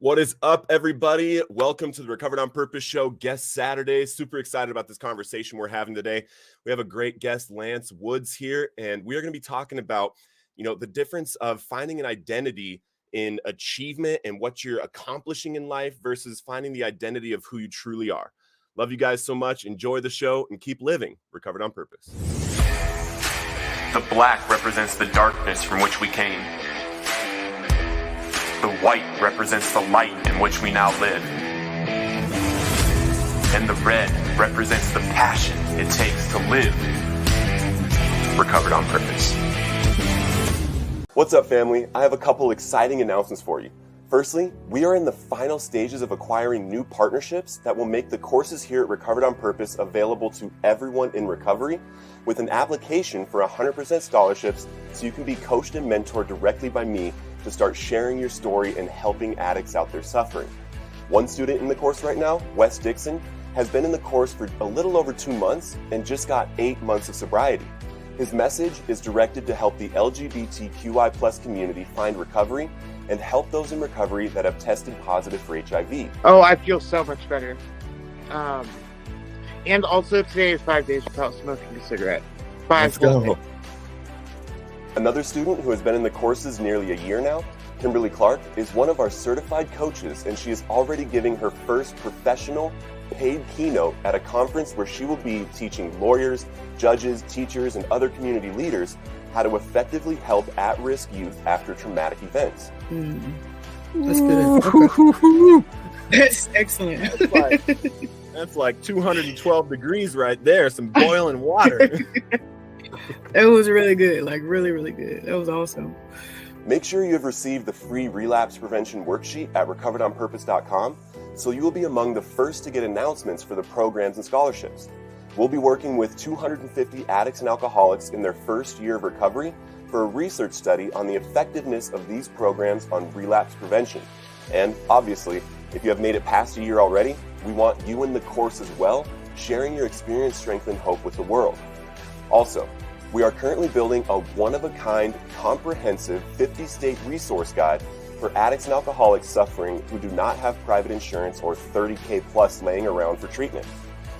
What is up, everybody? Welcome to the Recovered on Purpose show, Guest Saturday. Super excited about this conversation we're having today. We have a great guest, Lance Woods, here, and we are going to be talking about, the difference of finding an identity in achievement and what you're accomplishing in life versus finding the identity of who you truly are. Love you guys so much. Enjoy the show and keep living Recovered on Purpose. The black represents the darkness from which we came. The white represents the light in which we now live. And the red represents the passion it takes to live Recovered on Purpose. What's up, family? I have a couple exciting announcements for you. Firstly, we are in the final stages of acquiring new partnerships that will make the courses here at Recovered on Purpose available to everyone in recovery, with an application for 100% scholarships so you can be coached and mentored directly by me to start sharing your story and helping addicts out there suffering. One student in the course right now, Wes Dixon, has been in the course for a little over 2 months and just got 8 months of sobriety. His message is directed to help the LGBTQI+ community find recovery and help those in recovery that have tested positive for HIV. Oh, I feel so much better. And also today is 5 days without smoking a cigarette. Let's go. Another student who has been in the courses nearly a year now, Kimberly Clark, is one of our certified coaches, and she is already giving her first professional paid keynote at a conference where she will be teaching lawyers, judges, teachers, and other community leaders how to effectively help at-risk youth after traumatic events. That's good. Okay. That's excellent. That's like 212 degrees right there, some boiling water. That was really good, like really, really good. That was awesome. Make sure you have received the free relapse prevention worksheet at recoveredonpurpose.com so you will be among the first to get announcements for the programs and scholarships. We'll be working with 250 addicts and alcoholics in their first year of recovery for a research study on the effectiveness of these programs on relapse prevention. And obviously, if you have made it past a year already, we want you in the course as well, sharing your experience, strength, and hope with the world. Also, we are currently building a one-of-a-kind, comprehensive 50-state resource guide for addicts and alcoholics suffering who do not have private insurance or $30K plus laying around for treatment.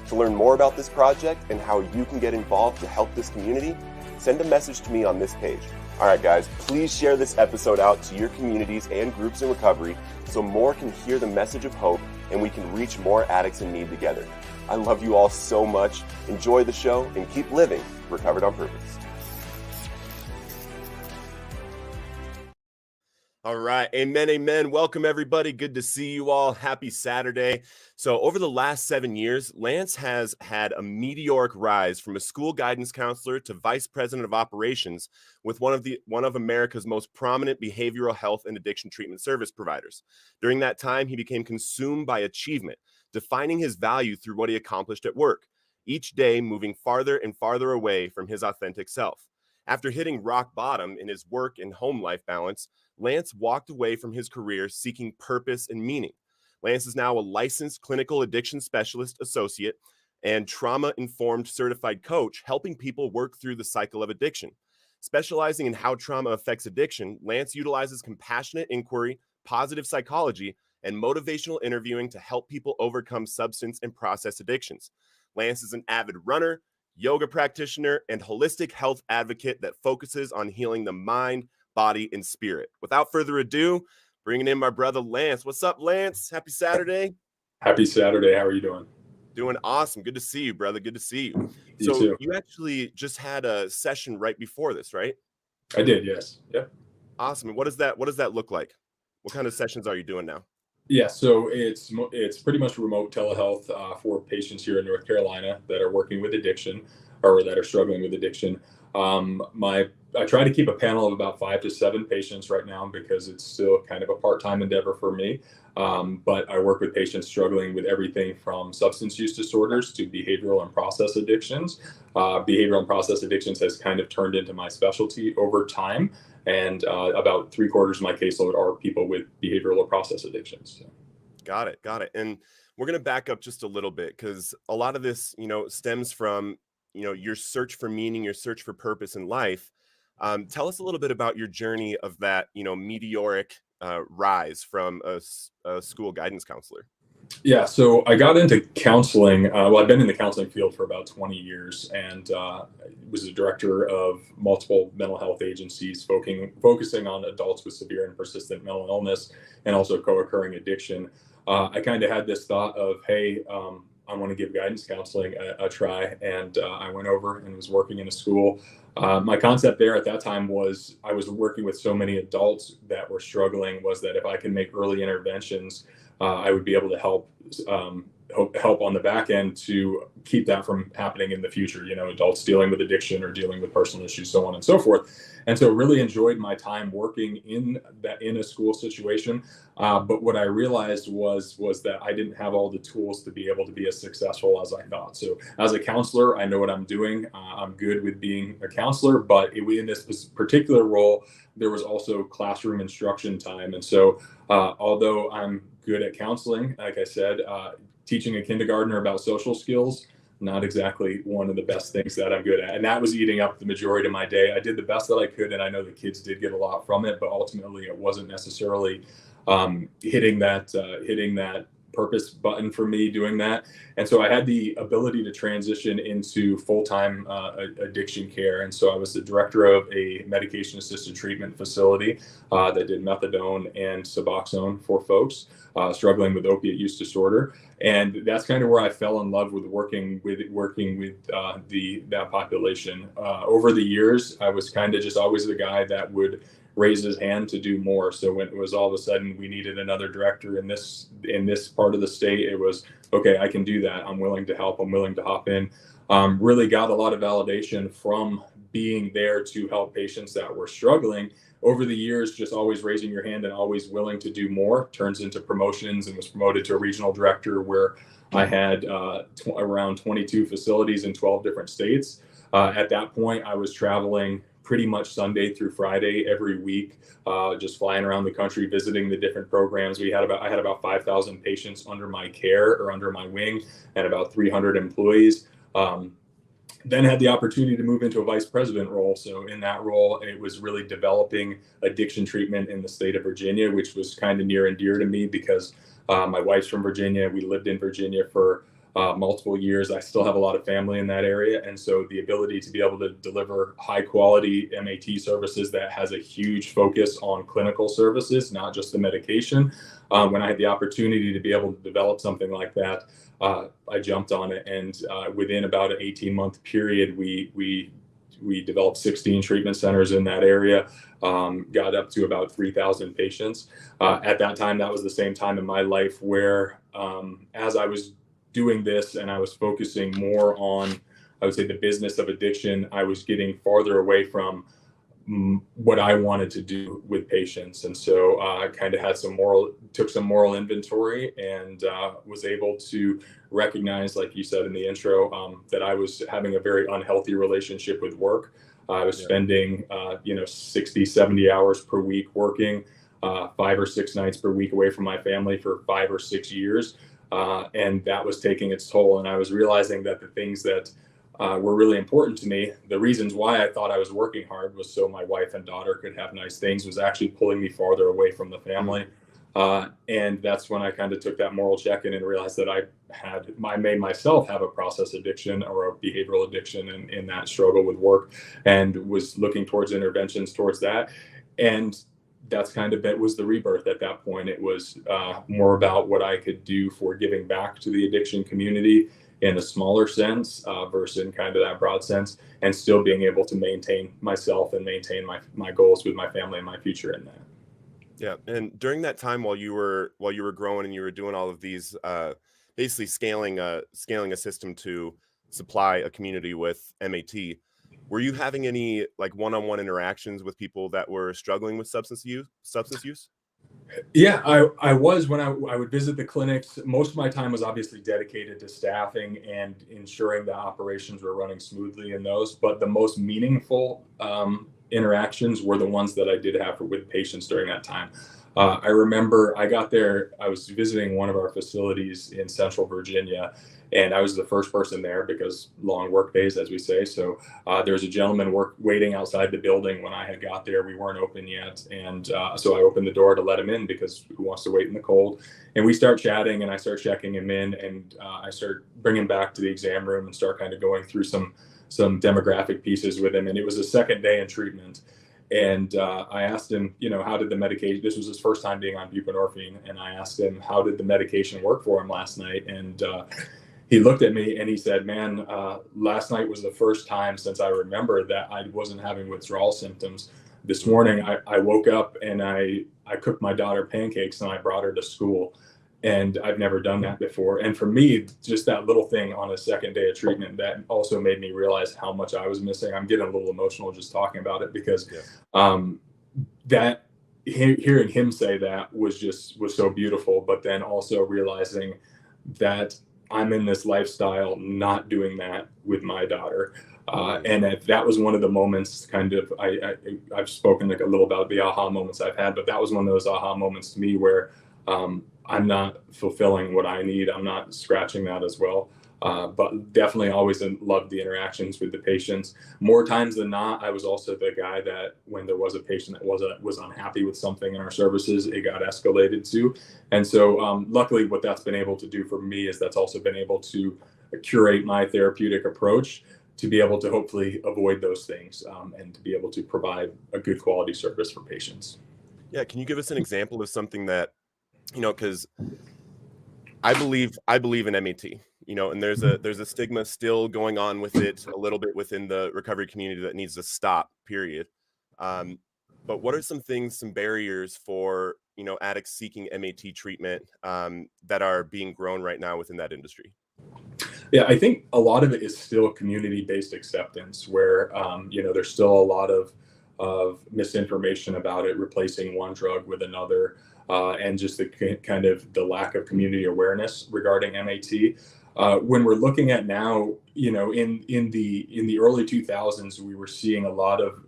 To learn more about this project and how you can get involved to help this community, send a message to me on this page. All right, guys, please share this episode out to your communities and groups in recovery so more can hear the message of hope and we can reach more addicts in need together. I love you all so much. Enjoy the show and keep living Recovered on Purpose. All right. Amen. Amen. Welcome, everybody. Good to see you all. Happy Saturday. So over the last 7 years, Lance has had a meteoric rise from a school guidance counselor to vice president of operations with one of America's most prominent behavioral health and addiction treatment service providers. During that time, he became consumed by achievement, defining his value through what he accomplished at work, each day moving farther and farther away from his authentic self. After hitting rock bottom in his work and home life balance, Lance walked away from his career seeking purpose and meaning. Lance is now a licensed clinical addiction specialist associate and trauma-informed certified coach, helping people work through the cycle of addiction. Specializing in how trauma affects addiction, Lance utilizes compassionate inquiry, positive psychology, and motivational interviewing to help people overcome substance and process addictions. Lance is an avid runner, yoga practitioner, and holistic health advocate that focuses on healing the mind, body, and spirit. Without further ado, bringing in my brother Lance. What's up, Lance? Happy Saturday. Happy Saturday. How are you doing? Doing awesome. Good to see you, brother. Good to see you. You too. You actually just had a session right before this, right? I did, yes. Yeah. Awesome. And what does that look like? What kind of sessions are you doing now? Yeah, so it's pretty much remote telehealth for patients here in North Carolina that are working with addiction or that are struggling with addiction. I try to keep a panel of about 5 to 7 patients right now because it's still kind of a part-time endeavor for me. But I work with patients struggling with everything from substance use disorders to behavioral and process addictions. Behavioral and process addictions has kind of turned into my specialty over time. And about 3/4 of my caseload are people with behavioral or process addictions. So. Got it. And we're going to back up just a little bit because a lot of this, stems from, your search for meaning, your search for purpose in life. Tell us a little bit about your journey of that, meteoric rise from a school guidance counselor? Yeah, so I got into counseling. Well, I've been in the counseling field for about 20 years, and was a director of multiple mental health agencies, focusing on adults with severe and persistent mental illness and also co-occurring addiction. I kind of had this thought of, hey, I want to give guidance counseling a try, and I went over and was working in a school. My concept there at that time was I was working with so many adults that were struggling, was that if I can make early interventions, I would be able to help on the back end to keep that from happening in the future. Adults dealing with addiction or dealing with personal issues, so on and so forth. And so, really enjoyed my time working in a school situation. But what I realized was that I didn't have all the tools to be able to be as successful as I thought. So, as a counselor, I know what I'm doing. I'm good with being a counselor, but in this particular role, there was also classroom instruction time. And so, although I'm good at counseling, like I said, teaching a kindergartner about social skills, not exactly one of the best things that I'm good at. And that was eating up the majority of my day. I did the best that I could, and I know the kids did get a lot from it, but ultimately it wasn't necessarily hitting that purpose button for me doing that. And so I had the ability to transition into full-time addiction care. And so I was the director of a medication-assisted treatment facility that did methadone and Suboxone for folks struggling with opiate use disorder. And that's kind of where I fell in love with working with that population. Over the years, I was kind of just always the guy that would raise his hand to do more. So when it was all of a sudden we needed another director in this part of the state, it was, okay, I can do that. I'm willing to help. I'm willing to hop in. Really got a lot of validation from being there to help patients that were struggling. Over the years, just always raising your hand and always willing to do more turns into promotions, and was promoted to a regional director where I had around 22 facilities in 12 different states. At that point, I was traveling pretty much Sunday through Friday every week, just flying around the country, visiting the different programs. I had about 5,000 patients under my care or under my wing, and about 300 employees. Then had the opportunity to move into a vice president role. So in that role, it was really developing addiction treatment in the state of Virginia, which was kind of near and dear to me because my wife's from Virginia. We lived in Virginia for multiple years. I still have a lot of family in that area. And so the ability to be able to deliver high quality MAT services that has a huge focus on clinical services, not just the medication. When I had the opportunity to be able to develop something like that, I jumped on it. And within about an 18-month period, we developed 16 treatment centers in that area, got up to about 3,000 patients. At that time, that was the same time in my life where as I was doing this and I was focusing more on, I would say, the business of addiction, I was getting farther away from what I wanted to do with patients. And so I kind of took some moral inventory and was able to recognize, like you said in the intro, that I was having a very unhealthy relationship with work. I was spending 60, 70 hours per week working, 5 or 6 nights per week away from my family for 5 or 6 years. And that was taking its toll. And I was realizing that the things that were really important to me, the reasons why I thought I was working hard was so my wife and daughter could have nice things, was actually pulling me farther away from the family. And that's when I kind of took that moral check-in and realized that I made myself have a process addiction or a behavioral addiction in that struggle with work, and was looking towards interventions towards that. And that's kind of, it was the rebirth at that point. It was more about what I could do for giving back to the addiction community in a smaller sense versus in kind of that broad sense, and still being able to maintain myself and maintain my goals with my family and my future in that. Yeah. And during that time while you were growing and you were doing all of these, basically scaling a system to supply a community with MAT, were you having any like one-on-one interactions with people that were struggling with substance use? Yeah, I was. When I would visit the clinics, most of my time was obviously dedicated to staffing and ensuring the operations were running smoothly in those. But the most meaningful interactions were the ones that I did have with patients during that time. I remember I got there, I was visiting one of our facilities in Central Virginia, and I was the first person there because long work days, as we say. So there was a gentleman waiting outside the building when I had got there. We weren't open yet. And so I opened the door to let him in because who wants to wait in the cold? And we start chatting, and I start checking him in, and I start bringing him back to the exam room and start kind of going through some demographic pieces with him. And it was a second day in treatment. And I asked him, how did the medication, this was his first time being on buprenorphine. And I asked him, how did the medication work for him last night? And he looked at me and he said, man, last night was the first time since I remember that I wasn't having withdrawal symptoms. This morning, I woke up and I cooked my daughter pancakes and I brought her to school. And I've never done that before. And for me, just that little thing on a second day of treatment, that also made me realize how much I was missing. I'm getting a little emotional just talking about it because that hearing him say that was so beautiful. But then also realizing that I'm in this lifestyle not doing that with my daughter. And that was one of the moments kind of, I've spoken like a little about the aha moments I've had, but that was one of those aha moments to me where I'm not fulfilling what I need. I'm not scratching that as well. But definitely always loved the interactions with the patients. More times than not, I was also the guy that when there was a patient that was unhappy with something in our services, it got escalated to. And so luckily what that's been able to do for me is that's also been able to curate my therapeutic approach to be able to hopefully avoid those things and to be able to provide a good quality service for patients. Yeah. Can you give us an example of something that, because I believe in MAT, and there's a stigma still going on with it a little bit within the recovery community that needs to stop, period. But what are some barriers for, addicts seeking MAT treatment that are being grown right now within that industry? Yeah, I think a lot of it is still community-based acceptance where, there's still a lot of misinformation about it, replacing one drug with another. And just the lack of community awareness regarding MAT. When we're looking at now, in the early 2000s, we were seeing a lot of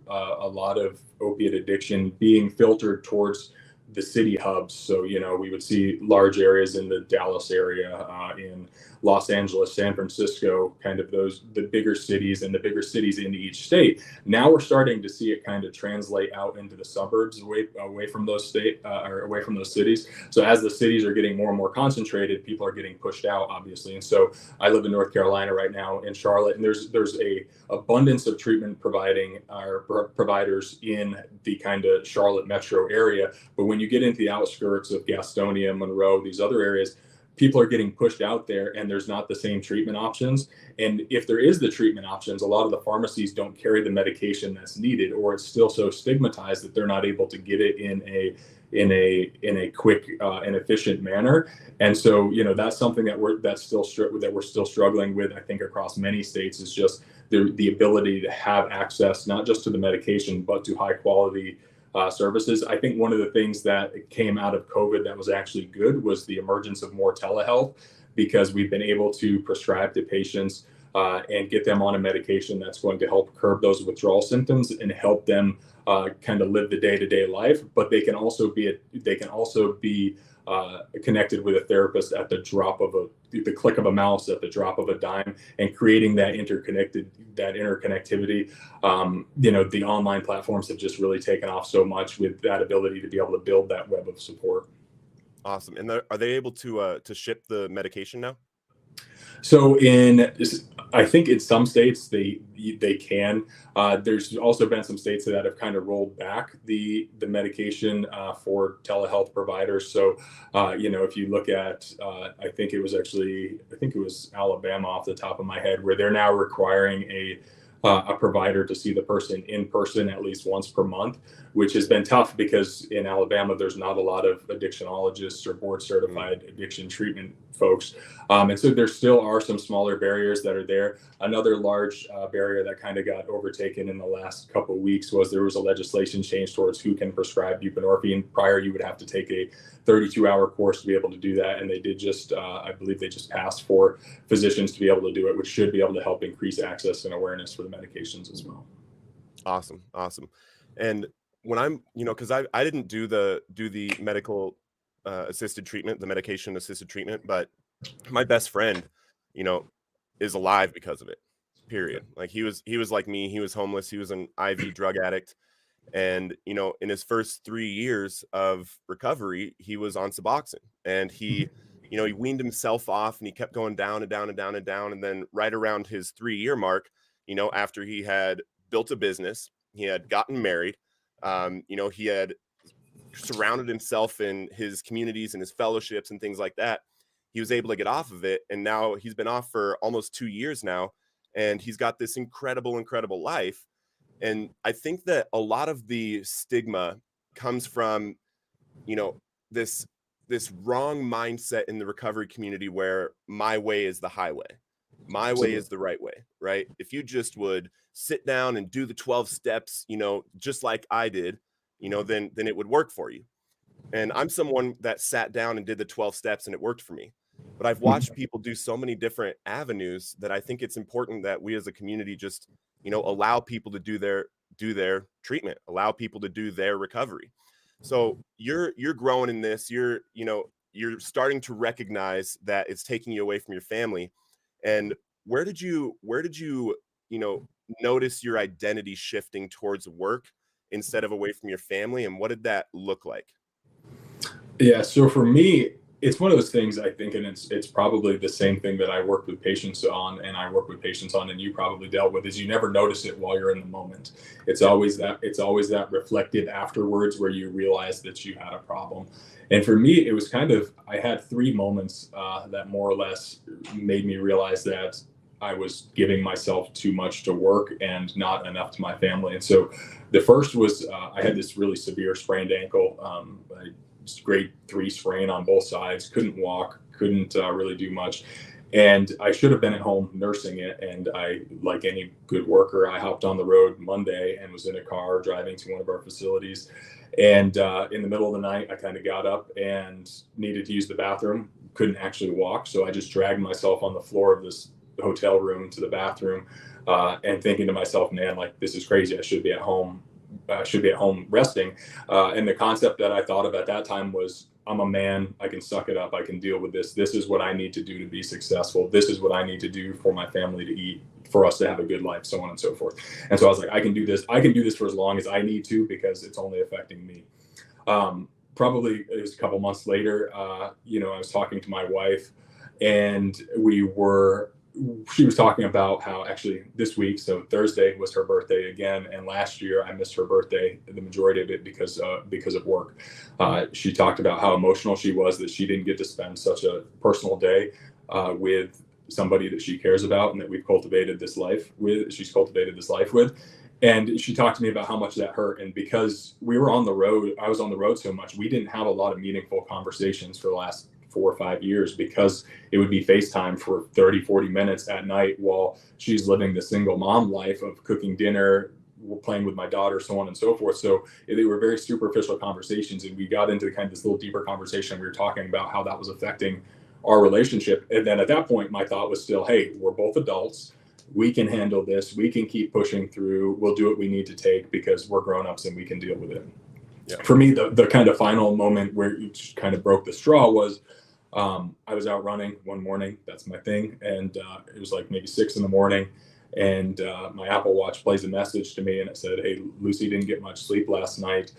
opiate addiction being filtered towards the city hubs. So we would see large areas in the Dallas area, in Los Angeles, San Francisco, kind of the bigger cities and the bigger cities in each state. Now we're starting to see it kind of translate out into the suburbs away from those away from those cities. So as the cities are getting more and more concentrated, people are getting pushed out, obviously. And so I live in North Carolina right now in Charlotte, and there's a abundance of treatment providers in the kind of Charlotte metro area. But when you get into the outskirts of Gastonia, Monroe, these other areas, people are getting pushed out there and there's not the same treatment options. And if there is the treatment options, a lot of the pharmacies don't carry the medication that's needed, or it's still so stigmatized that they're not able to get it in a quick and efficient manner. And so, that's something that we're still struggling with, I think, across many states, is just the ability to have access, not just to the medication, but to high quality services. I think one of the things that came out of COVID that was actually good was the emergence of more telehealth, because we've been able to prescribe to patients and get them on a medication that's going to help curb those withdrawal symptoms and help them kind of live the day-to-day life. But they can also be connected with a therapist at the click of a mouse, at the drop of a dime, and creating that interconnectivity. The online platforms have just really taken off so much with that ability to be able to build that web of support. Awesome. And are they able to ship the medication now? So I think in some states they can. There's also been some states that have kind of rolled back the medication for telehealth providers. So if you look at, I think it was Alabama off the top of my head, where they're now requiring a provider to see the person in person at least once per month, which has been tough because in Alabama, there's not a lot of addictionologists or board certified addiction treatment folks. And so there still are some smaller barriers that are there. Another large barrier that kind of got overtaken in the last couple of weeks was there was a legislation change towards who can prescribe buprenorphine. Prior, you would have to take a 32-hour course to be able to do that. And they did I believe they just passed for physicians to be able to do it, which should be able to help increase access and awareness for the medications as well. Awesome. And when I'm, because I didn't do the medical assisted treatment, the medication assisted treatment, but my best friend, you know, is alive because of it. Period. Like he was like me. He was homeless. He was an IV drug addict. And, in his first 3 years of recovery, he was on Suboxone, and he weaned himself off, and he kept going down and down and down and down. And then right around his 3 year mark, after he had built a business, he had gotten married, he had surrounded himself in his communities and his fellowships and things like that. He was able to get off of it. And now he's been off for almost 2 years now. And he's got this incredible life. And I think that a lot of the stigma comes from, this wrong mindset in the recovery community where my way is the highway. My way is the right way, right? If you just would sit down and do the 12 steps, just like I did, then it would work for you. And I'm someone that sat down and did the 12 steps and it worked for me. But I've watched people do so many different avenues that I think it's important that we as a community just, allow people to do their treatment, allow people to do their recovery. So you're growing in this, you're starting to recognize that it's taking you away from your family. And where did you notice your identity shifting towards work instead of away from your family? And what did that look like? Yeah, so for me, it's one of those things, I think, and it's probably the same thing that I work with patients on, and I work with patients on, and you probably dealt with, is you never notice it while you're in the moment. It's always that reflected afterwards where you realize that you had a problem. And for me, it was I had 3 moments that more or less made me realize that I was giving myself too much to work and not enough to my family. And so the first was I had this really severe sprained ankle. Grade 3 sprain on both sides, couldn't walk, couldn't really do much. And I should have been at home nursing it. And I, like any good worker, I hopped on the road Monday and was in a car driving to one of our facilities. And in the middle of the night, I kind of got up and needed to use the bathroom, couldn't actually walk. So I just dragged myself on the floor of this hotel room to the bathroom and thinking to myself, man, like, this is crazy. I should be at home. Should be at home resting. And the concept that I thought of at that time was, I'm a man, I can suck it up, I can deal with this. This is what I need to do to be successful. This is what I need to do for my family to eat, for us to have a good life, so on and so forth. And so I was like, I can do this. I can do this for as long as I need to, because it's only affecting me. Probably it was a couple months later, I was talking to my wife, and she was talking about how actually this week, so Thursday was her birthday again, and last year I missed her birthday, the majority of it because of work. She talked about how emotional she was that she didn't get to spend such a personal day with somebody that she cares about and that she's cultivated this life with. And she talked to me about how much that hurt. And because I was on the road so much, we didn't have a lot of meaningful conversations for the last 4 or 5 years, because it would be FaceTime for 30, 40 minutes at night while she's living the single mom life of cooking dinner, playing with my daughter, so on and so forth. So they were very superficial conversations. And we got into kind of this little deeper conversation. We were talking about how that was affecting our relationship. And then at that point, my thought was still, hey, we're both adults. We can handle this. We can keep pushing through. We'll do what we need to take because we're grownups and we can deal with it. Yeah. For me, the kind of final moment where it kind of broke the straw was, I was out running one morning. That's my thing. And it was like maybe 6 a.m. And my Apple Watch plays a message to me, and it said, hey, Lucy didn't get much sleep last night.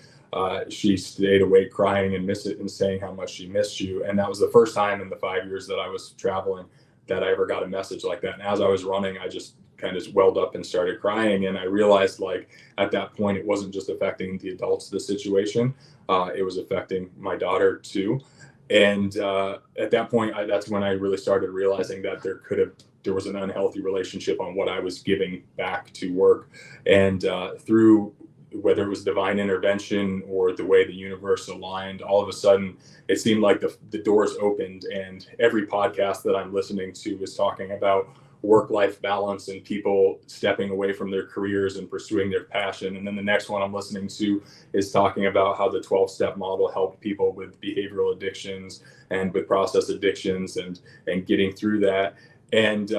She stayed awake crying and saying how much she missed you. And that was the first time in the 5 years that I was traveling that I ever got a message like that. And as I was running, I just kind of welled up and started crying. And I realized, like, at that point, it wasn't just affecting the adults, the situation. It was affecting my daughter too. And at that point, that's when I really started realizing that there was an unhealthy relationship on what I was giving back to work. And through whether it was divine intervention or the way the universe aligned, all of a sudden it seemed like the doors opened, and every podcast that I'm listening to is talking about work-life balance and people stepping away from their careers and pursuing their passion. And then the next one I'm listening to is talking about how the 12-step model helped people with behavioral addictions and with process addictions and getting through that. And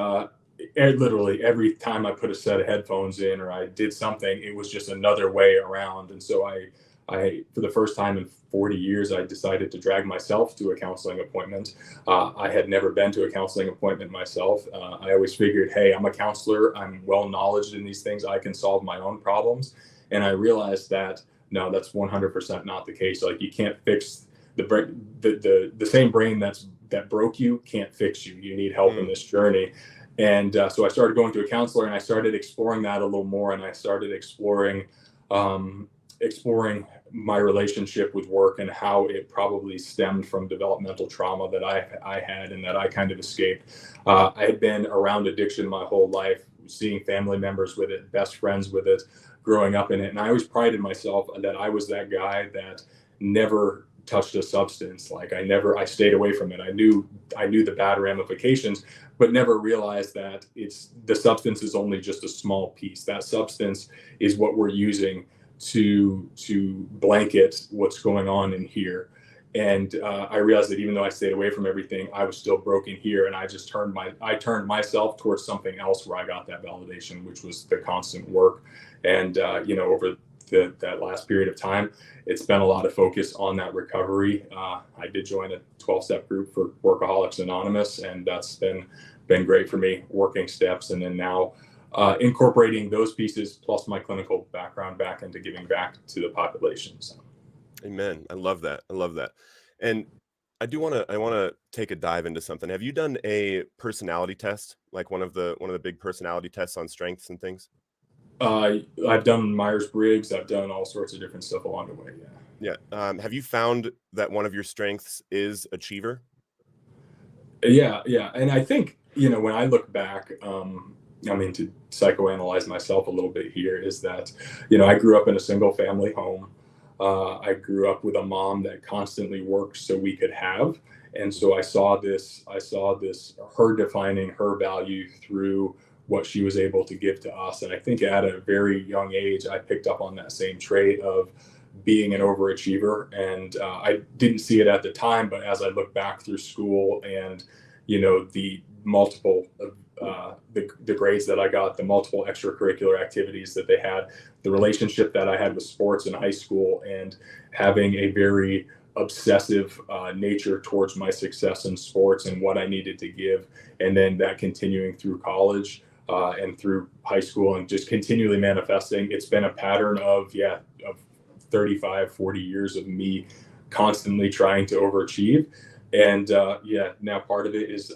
literally every time I put a set of headphones in or I did something, it was just another way around. And so for the first time in 40 years, I decided to drag myself to a counseling appointment. I had never been to a counseling appointment myself. I always figured, hey, I'm a counselor. I'm well knowledgeable in these things. I can solve my own problems. And I realized that no, that's 100% not the case. Like, you can't fix the same brain that broke you can't fix you. You need help in this journey. And so I started going to a counselor, and I started exploring that a little more. And I started exploring my relationship with work and how it probably stemmed from developmental trauma that I had and that I kind of escaped. I had been around addiction my whole life, seeing family members with it, best friends with it, growing up in it. And I always prided myself that I was that guy that never touched a substance. Like, I stayed away from it. I knew the bad ramifications, but never realized that the substance is only just a small piece. That substance is what we're using to blanket what's going on in here. And I realized that even though I stayed away from everything, I was still broken here. And I just turned myself towards something else where I got that validation, which was the constant work. And over that last period of time, it's been a lot of focus on that recovery. I did join a 12-step group for Workaholics Anonymous, and that's been great for me, working steps. And then now incorporating those pieces plus my clinical background back into giving back to the population. So. Amen. I love that. And I want to take a dive into something. Have you done a personality test, like one of the big personality tests on strengths and things? I've done Myers-Briggs. I've done all sorts of different stuff along the way. Yeah. Have you found that one of your strengths is achiever? Yeah. And I think, when I look back, to psychoanalyze myself a little bit here, is that, I grew up in a single family home. I grew up with a mom that constantly worked so we could have. And so I saw her defining her value through what she was able to give to us. And I think at a very young age, I picked up on that same trait of being an overachiever. And I didn't see it at the time, but as I look back through school and, the multiple the grades that I got, the multiple extracurricular activities that they had, the relationship that I had with sports in high school, and having a very obsessive nature towards my success in sports and what I needed to give. And then that continuing through college and through high school and just continually manifesting. It's been a pattern of 35, 40 years of me constantly trying to overachieve. And now part of it is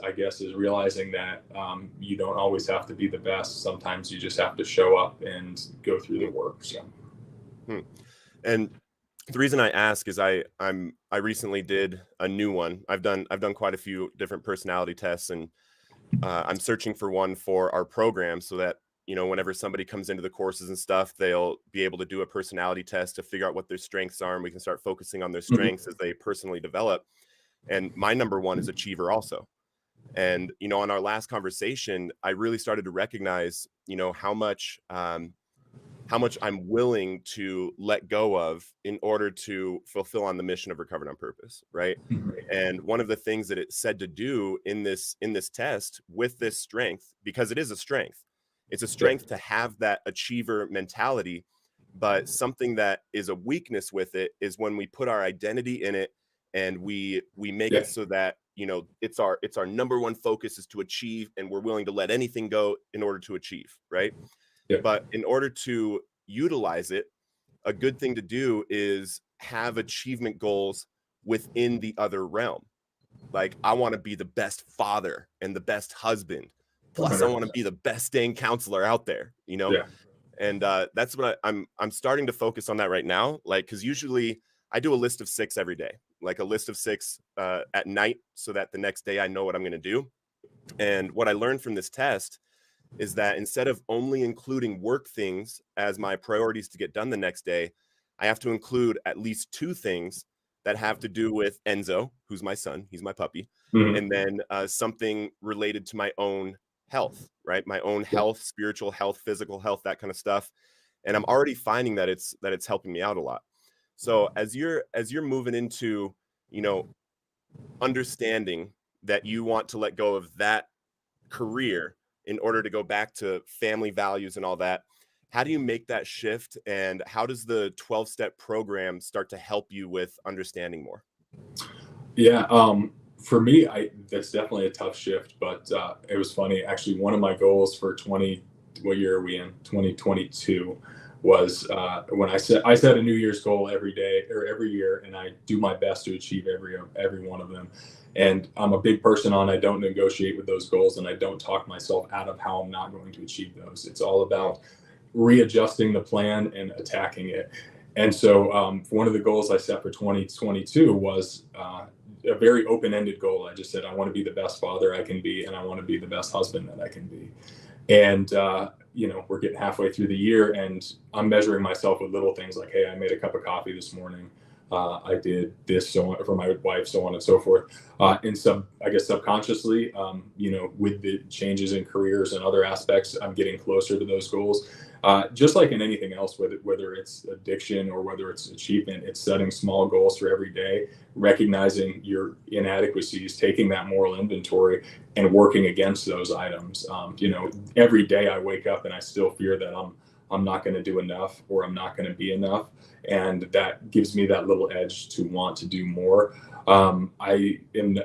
realizing that you don't always have to be the best. Sometimes you just have to show up and go through the work. So. And the reason I ask is I recently did a new one. I've done quite a few different personality tests, and I'm searching for one for our program so that, whenever somebody comes into the courses and stuff, they'll be able to do a personality test to figure out what their strengths are, and we can start focusing on their strengths as they personally develop. And my number one is achiever also. And, on our last conversation, I really started to recognize, how much I'm willing to let go of in order to fulfill on the mission of Recovered on Purpose. Right. And one of the things that it said to do in this test with this strength, because it is a strength, it's a strength to have that achiever mentality, but something that is a weakness with it is when we put our identity in it and we make it so that, it's our number one focus is to achieve, and we're willing to let anything go in order to achieve. Right. Yeah. But in order to utilize it, a good thing to do is have achievement goals within the other realm. Like, I want to be the best father and the best husband. Plus, 100%. I want to be the best dang counselor out there, Yeah. And that's what I'm starting to focus on that right now. Like, because usually I do a list of 6 every day, like a list of 6 at night, so that the next day I know what I'm going to do. And what I learned from this test is that instead of only including work things as my priorities to get done the next day, I have to include at least 2 things that have to do with Enzo, who's my son, he's my puppy, and then something related to my own health, right? My own health, spiritual health, physical health, that kind of stuff. And I'm already finding that it's helping me out a lot. So as you're moving into, understanding that you want to let go of that career in order to go back to family values and all that. How do you make that shift, and how does the 12-step program start to help you with understanding more? Yeah, for me, that's definitely a tough shift, but it was funny. Actually, one of my goals for what year are we in? 2022 was when I set a New Year's goal every day or every year, and I do my best to achieve every one of them. And I'm a big person I don't negotiate with those goals, and I don't talk myself out of how I'm not going to achieve those. It's all about readjusting the plan and attacking it. And so one of the goals I set for 2022 was a very open-ended goal. I just said, I want to be the best father I can be, and I want to be the best husband that I can be. And, we're getting halfway through the year, and I'm measuring myself with little things like, hey, I made a cup of coffee this morning. I did this for my wife, so on and so forth. And subconsciously, with the changes in careers and other aspects, I'm getting closer to those goals. Just like in anything else, whether it's addiction or whether it's achievement, it's setting small goals for every day, recognizing your inadequacies, taking that moral inventory, and working against those items. Every day I wake up and I still fear that I'm not going to do enough, or I'm not going to be enough, and that gives me that little edge to want to do more. I am,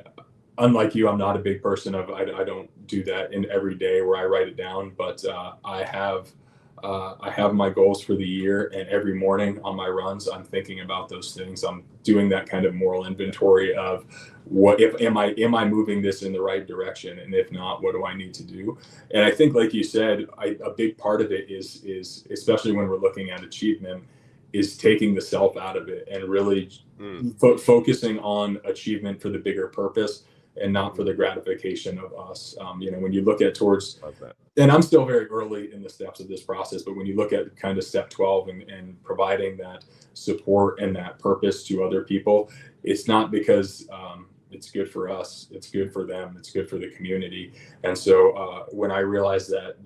unlike you, I'm not a big person of I don't do that in every day where I write it down, but I have my goals for the year, and every morning on my runs, I'm thinking about those things. I'm doing that kind of moral inventory of am I moving this in the right direction, and if not, what do I need to do? And I think, like you said, a big part of it is especially when we're looking at achievement, is taking the self out of it and really focusing on achievement for the bigger purpose and not for the gratification of us. When you look at and I'm still very early in the steps of this process, but when you look at kind of step 12 and providing that support and that purpose to other people, it's not because it's good for us, it's good for them, it's good for the community. And so when I realized that,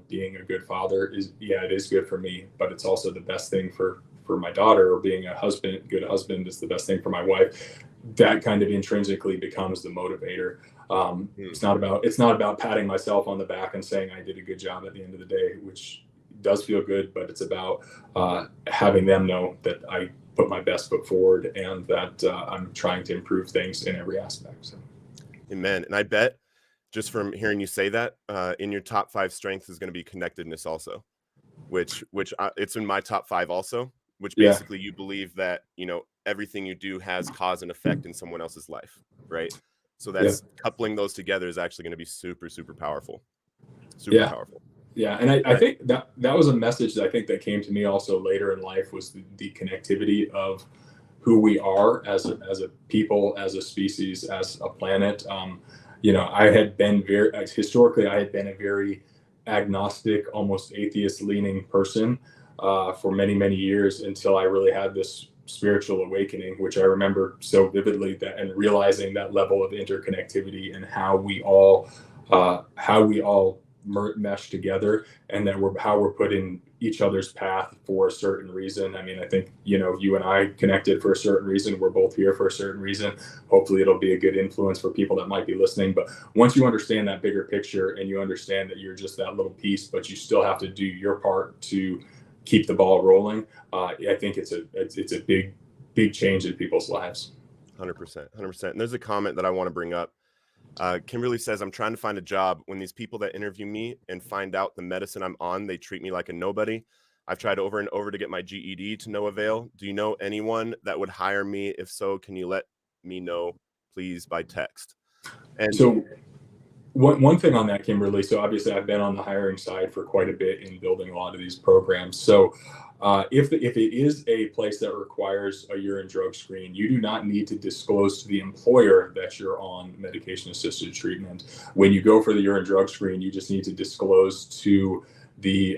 being a good father it is good for me, but it's also the best thing for my daughter, or being good husband is the best thing for my wife, that kind of intrinsically becomes the motivator. It's not about patting myself on the back and saying I did a good job at the end of the day, which does feel good, but it's about having them know that I put my best foot forward, and that I'm trying to improve things in every aspect. So. Amen. And I bet, just from hearing you say that, in your top 5 strengths is going to be connectedness also, which it's in my top 5 also, which basically you believe that, everything you do has cause and effect in someone else's life, right? So that's coupling those together is actually going to be super, super powerful. Super powerful. Yeah. And I think that was a message that I think that came to me also later in life, was the connectivity of who we are as a people, as a species, as a planet. I had been historically a very agnostic, almost atheist leaning person for many, many years, until I really had this spiritual awakening, which I remember so vividly, and realizing that level of interconnectivity and how we all mesh together, and that we're put in each other's path for a certain reason. I mean, I think, you and I connected for a certain reason. We're both here for a certain reason. Hopefully it'll be a good influence for people that might be listening. But once you understand that bigger picture, and you understand that you're just that little piece, but you still have to do your part to keep the ball rolling, I think it's a big change in people's lives. 100%. And there's a comment that I want to bring up. Kimberly says, I'm trying to find a job. When these people that interview me and find out the medicine I'm on, they treat me like a nobody. I've tried over and over to get my GED to no avail. Do you know anyone that would hire me? If so, can you let me know, please, by text? And so one thing on that, Kimberly, so obviously I've been on the hiring side for quite a bit in building a lot of these programs. So if it is a place that requires a urine drug screen, you do not need to disclose to the employer that you're on medication-assisted treatment. When you go for the urine drug screen, you just need to disclose to the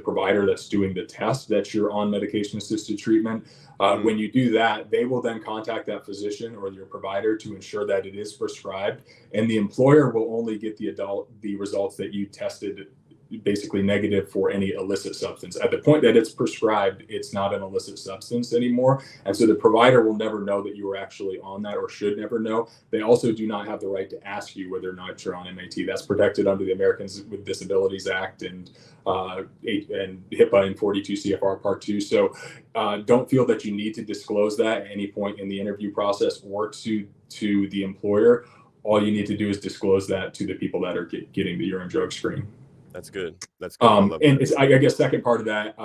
provider that's doing the test that you're on medication-assisted treatment. When you do that, they will then contact that physician or your provider to ensure that it is prescribed, and the employer will only get the results that you tested basically negative for any illicit substance. At the point that it's prescribed, it's not an illicit substance anymore. And so the provider will never know that you were actually on that, or should never know. They also do not have the right to ask you whether or not you're on MAT. That's protected under the Americans with Disabilities Act and HIPAA and 42 CFR Part 2. So don't feel that you need to disclose that at any point in the interview process or to the employer. All you need to do is disclose that to the people that are getting the urine drug screen. That's good. That's good. And it's, I guess, second part of that,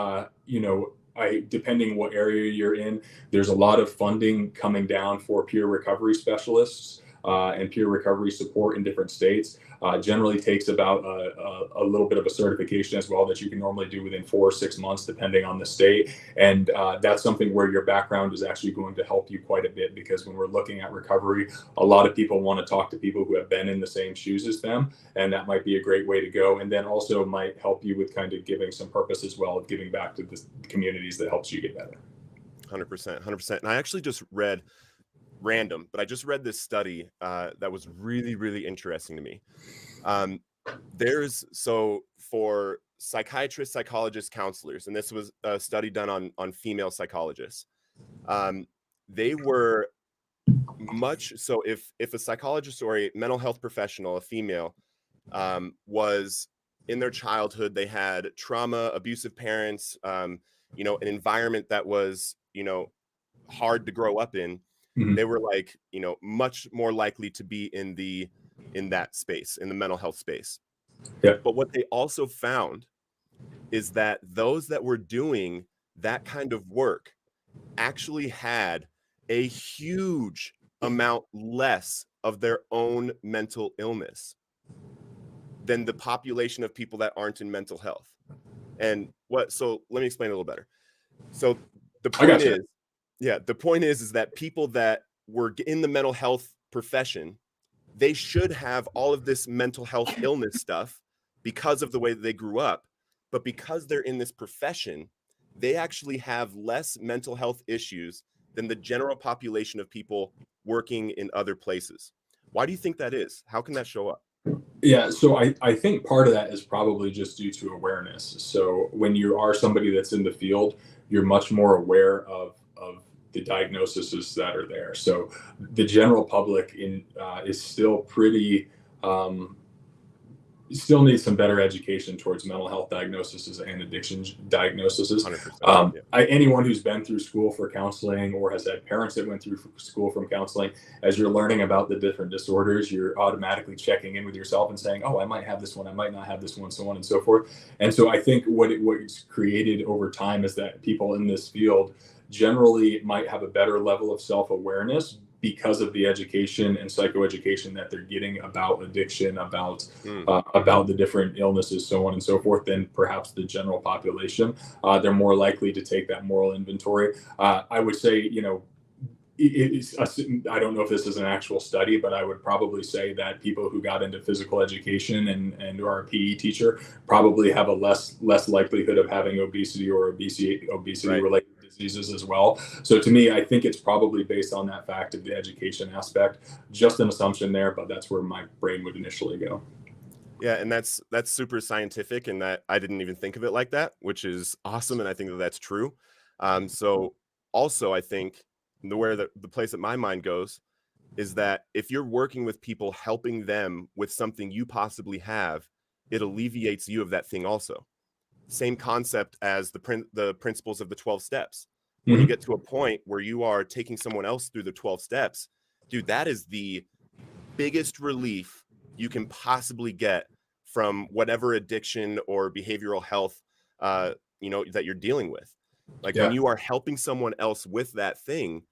depending what area you're in, there's a lot of funding coming down for peer recovery specialists and peer recovery support in different states. Generally takes about a little bit of a certification as well that you can normally do within 4 or 6 months, depending on the state. And that's something where your background is actually going to help you quite a bit, because when we're looking at recovery, a lot of people want to talk to people who have been in the same shoes as them. And that might be a great way to go. And then also might help you with kind of giving some purpose as well, of giving back to the communities that helps you get better. 100%. And I actually just read but I just read this study that was really, really interesting to me. For psychiatrists, psychologists, counselors, and this was a study done on female psychologists. They were much so if a psychologist or a mental health professional, a female, was in their childhood, they had trauma, abusive parents, an environment that was, hard to grow up in. Mm-hmm. They were like, much more likely to be in that space, in the mental health space. Yeah. But what they also found is that those that were doing that kind of work actually had a huge amount less of their own mental illness than the population of people that aren't in mental health. So let me explain a little better. So the point is that people that were in the mental health profession, they should have all of this mental health illness stuff because of the way that they grew up. But because they're in this profession, they actually have less mental health issues than the general population of people working in other places. Why do you think that is? How can that show up? Yeah, so I think part of that is probably just due to awareness. So when you are somebody that's in the field, you're much more aware of the diagnoses that are there. So the general public is still pretty, still needs some better education towards mental health diagnoses and addiction diagnoses. Anyone who's been through school for counseling or has had parents that went through school from counseling, as you're learning about the different disorders, you're automatically checking in with yourself and saying, oh, I might have this one, I might not have this one, so on and so forth. And so I think what's created over time is that people in this field generally might have a better level of self-awareness because of the education and psychoeducation that they're getting about addiction, about the different illnesses, so on and so forth, than perhaps the general population. They're more likely to take that moral inventory. I would say, I don't know if this is an actual study, but I would probably say that people who got into physical education and are a PE teacher probably have a less likelihood of having obesity or obesity related diseases as well. So to me, I think it's probably based on that fact of the education aspect. Just an assumption there, but that's where my brain would initially go. Yeah, and that's super scientific, and that I didn't even think of it like that, which is awesome, and I think that that's true. So also, I think the place that my mind goes is that if you're working with people, helping them with something you possibly have, it alleviates you of that thing also. Same concept as the principles of the 12 steps. When you get to a point where you are taking someone else through the 12 steps, dude, that is the biggest relief you can possibly get from whatever addiction or behavioral health, that you're dealing with. When you are helping someone else with that thing,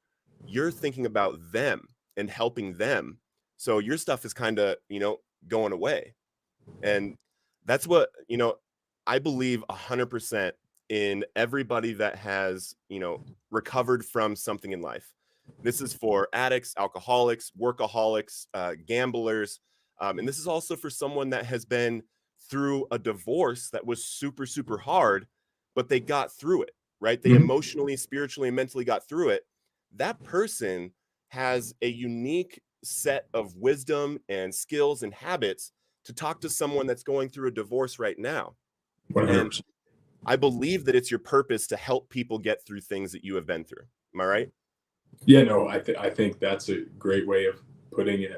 you're thinking about them and helping them. So your stuff is kind of, going away. And that's what, I believe 100% in everybody that has, recovered from something in life. This is for addicts, alcoholics, workaholics, gamblers. And this is also for someone that has been through a divorce that was super, super hard, but they got through it, right? They emotionally, spiritually, and mentally got through it. That person has a unique set of wisdom and skills and habits to talk to someone that's going through a divorce right now. And 100%. I believe that it's your purpose to help people get through things that you have been through. Am I right? Yeah, no, I think that's a great way of putting it.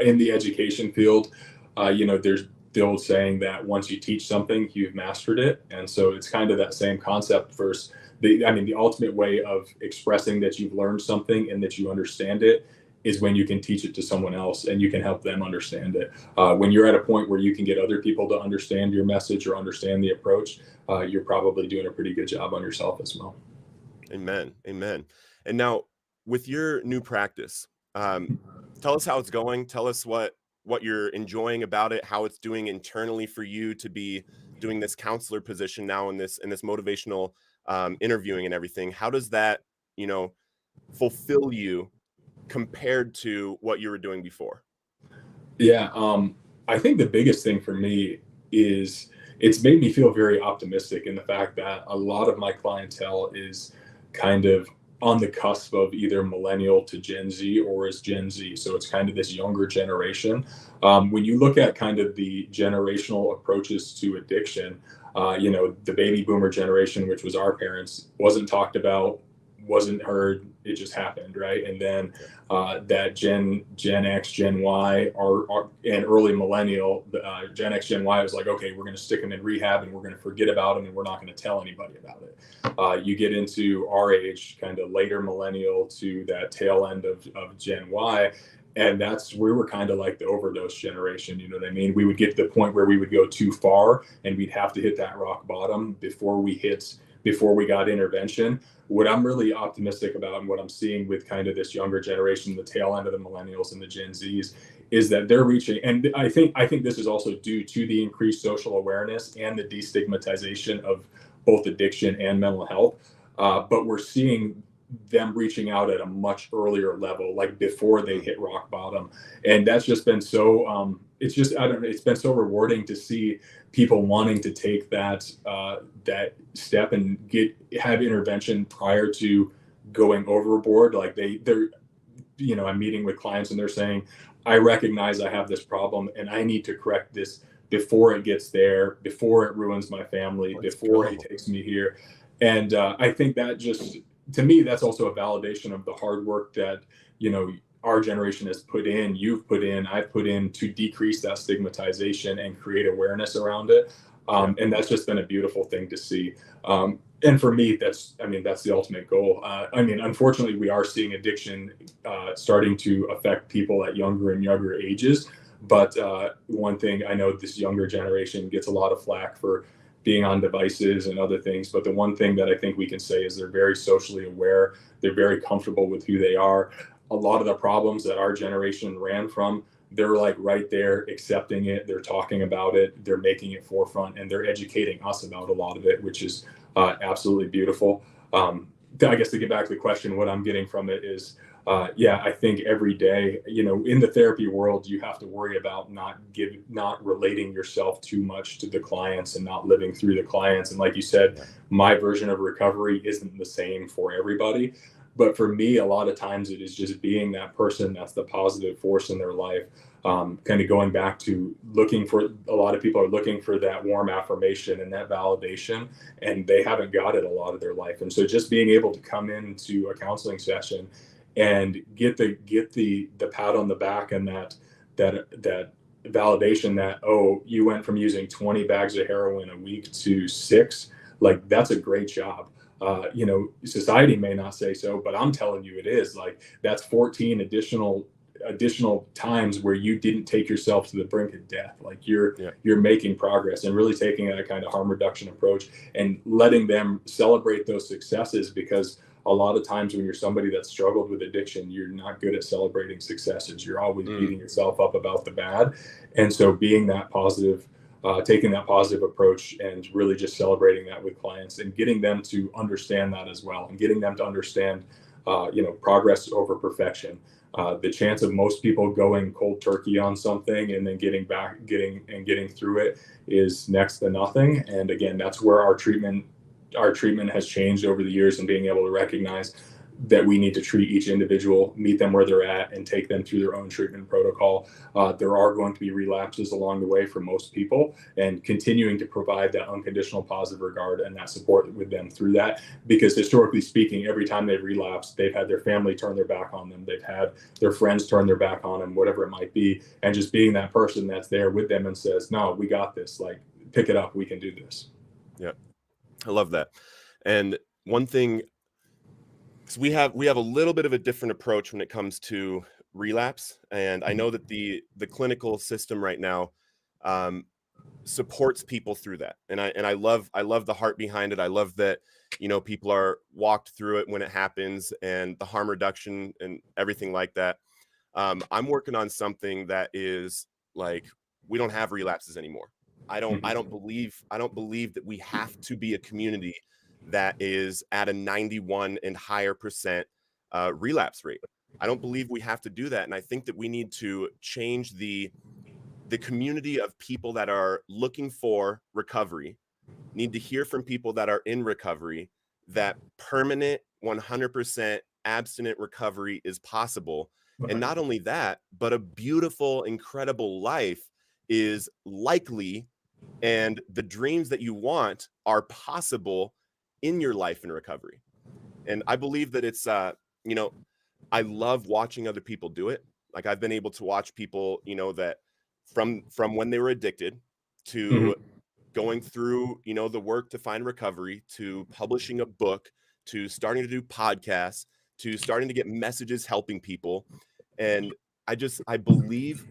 In the education field, there's the old saying that once you teach something, you've mastered it, and so it's kind of that same concept. Versus the ultimate way of expressing that you've learned something and that you understand it is when you can teach it to someone else and you can help them understand it. When you're at a point where you can get other people to understand your message or understand the approach, you're probably doing a pretty good job on yourself as well. Amen. Amen. And now, with your new practice, tell us how it's going. Tell us what you're enjoying about it, how it's doing internally for you to be doing this counselor position now in this motivational interviewing and everything. How does that, fulfill you compared to what you were doing before? Yeah, I think the biggest thing for me is it's made me feel very optimistic in the fact that a lot of my clientele is kind of on the cusp of either millennial to Gen Z or is Gen Z. So it's kind of this younger generation. When you look at kind of the generational approaches to addiction, the baby boomer generation, which was our parents, wasn't talked about, wasn't heard. It just happened, right? And then that Gen X, Gen Y, and early millennial, Gen X, Gen Y was like, okay, we're going to stick them in rehab and we're going to forget about them and we're not going to tell anybody about it. You get into our age, kind of later millennial to that tail end of Gen Y. And that's where we're kind of like the overdose generation. You know what I mean? We would get to the point where we would go too far and we'd have to hit that rock bottom before we got intervention. What I'm really optimistic about and what I'm seeing with kind of this younger generation, the tail end of the millennials and the Gen Zs, is that they're reaching, and I think this is also due to the increased social awareness and the destigmatization of both addiction and mental health. But we're seeing them reaching out at a much earlier level, like before they hit rock bottom. And that's just been so, it's been so rewarding to see people wanting to take that step and have intervention prior to going overboard. Like they're, I'm meeting with clients and they're saying, I recognize I have this problem and I need to correct this before it gets there, before it ruins my family, before it takes me here. And I think that just, to me, that's also a validation of the hard work that, our generation has put in, you've put in, I've put in to decrease that stigmatization and create awareness around it. And that's just been a beautiful thing to see. And for me, that's the ultimate goal. Unfortunately, we are seeing addiction starting to affect people at younger and younger ages. But one thing I know, this younger generation gets a lot of flack for being on devices and other things. But the one thing that I think we can say is they're very socially aware. They're very comfortable with who they are. A lot of the problems that our generation ran from, they're like right there accepting it. They're talking about it. They're making it forefront and they're educating us about a lot of it, which is absolutely beautiful. I guess to get back to the question, what I'm getting from it is, I think every day, in the therapy world, you have to worry about not relating yourself too much to the clients and not living through the clients. And like you said, my version of recovery isn't the same for everybody. But for me, a lot of times it is just being that person that's the positive force in their life. Kind of going back to a lot of people are looking for that warm affirmation and that validation, and they haven't got it a lot of their life. And so just being able to come into a counseling session and get the pat on the back and that validation that, oh, you went from using 20 bags of heroin a week to 6, like that's a great job. Society may not say so, but I'm telling you it is. Like that's 14 additional times where you didn't take yourself to the brink of death. Like you're making progress and really taking that kind of harm reduction approach and letting them celebrate those successes, because a lot of times when you're somebody that's struggled with addiction, you're not good at celebrating successes. You're always beating yourself up about the bad. And so being that positive, taking that positive approach and really just celebrating that with clients and getting them to understand that as well, and getting them to understand, progress over perfection. The chance of most people going cold turkey on something and then getting through it is next to nothing. And again, that's where our treatment has changed over the years, and being able to recognize that we need to treat each individual, meet them where they're at, and take them through their own treatment protocol. There are going to be relapses along the way for most people, and continuing to provide that unconditional positive regard and that support with them through that. Because historically speaking, every time they've relapsed, they've had their family turn their back on them. They've had their friends turn their back on them, whatever it might be. And just being that person that's there with them and says, no, we got this. Like, pick it up. We can do this. Yeah, I love that. And one thing, so we have a little bit of a different approach when it comes to relapse, and I know that the clinical system right now supports people through that, and I love the heart behind it. I love that, you know, people are walked through it when it happens, and the harm reduction and everything like that. I'm working on something that is like, we don't have relapses anymore. I don't believe that we have to be a community that is at a 91 and higher percent relapse rate. I don't believe we have to do that. And I think that we need to change the community of people that are looking for recovery, need to hear from people that are in recovery, that permanent 100% abstinent recovery is possible. And not only that, but a beautiful, incredible life is likely, and the dreams that you want are possible in your life in recovery. And I believe that it's, you know, I love watching other people do it. Like, I've been able to watch people, you know, that from when they were addicted to going through, you know, the work to find recovery, to publishing a book, to starting to do podcasts, to starting to get messages helping people. And I believe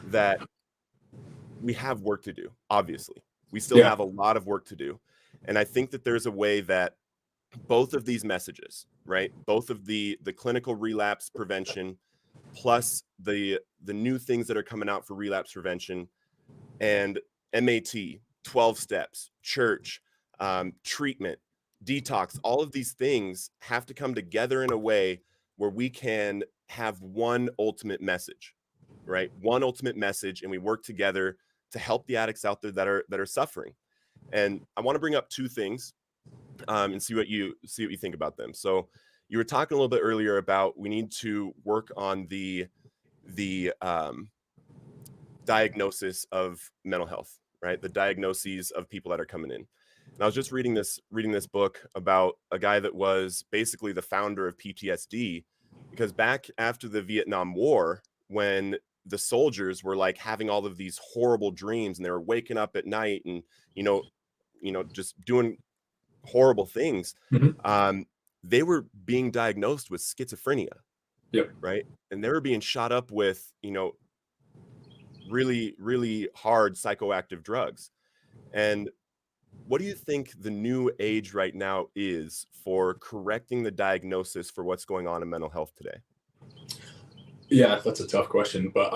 that we have work to do. Obviously, we still have a lot of work to do. And I think that there's a way that both of these messages, right? Both of the clinical relapse prevention, plus the new things that are coming out for relapse prevention, and MAT, 12 steps, church, treatment, detox, all of these things have to come together in a way where we can have one ultimate message, right? One ultimate message, and we work together to help the addicts out there that are suffering. And I want to bring up two things and see what you think about them. So you were talking a little bit earlier about we need to work on the diagnosis of mental health, right? The diagnoses of people that are coming in. And I was just reading this book about a guy that was basically the founder of PTSD, because back after the Vietnam War, when the soldiers were like having all of these horrible dreams and they were waking up at night and, you know, just doing horrible things, they were being diagnosed with schizophrenia. Right. And they were being shot up with, you know, really, really hard psychoactive drugs. And what do you think the new age right now is for correcting the diagnosis for what's going on in mental health today? Yeah, that's a tough question, but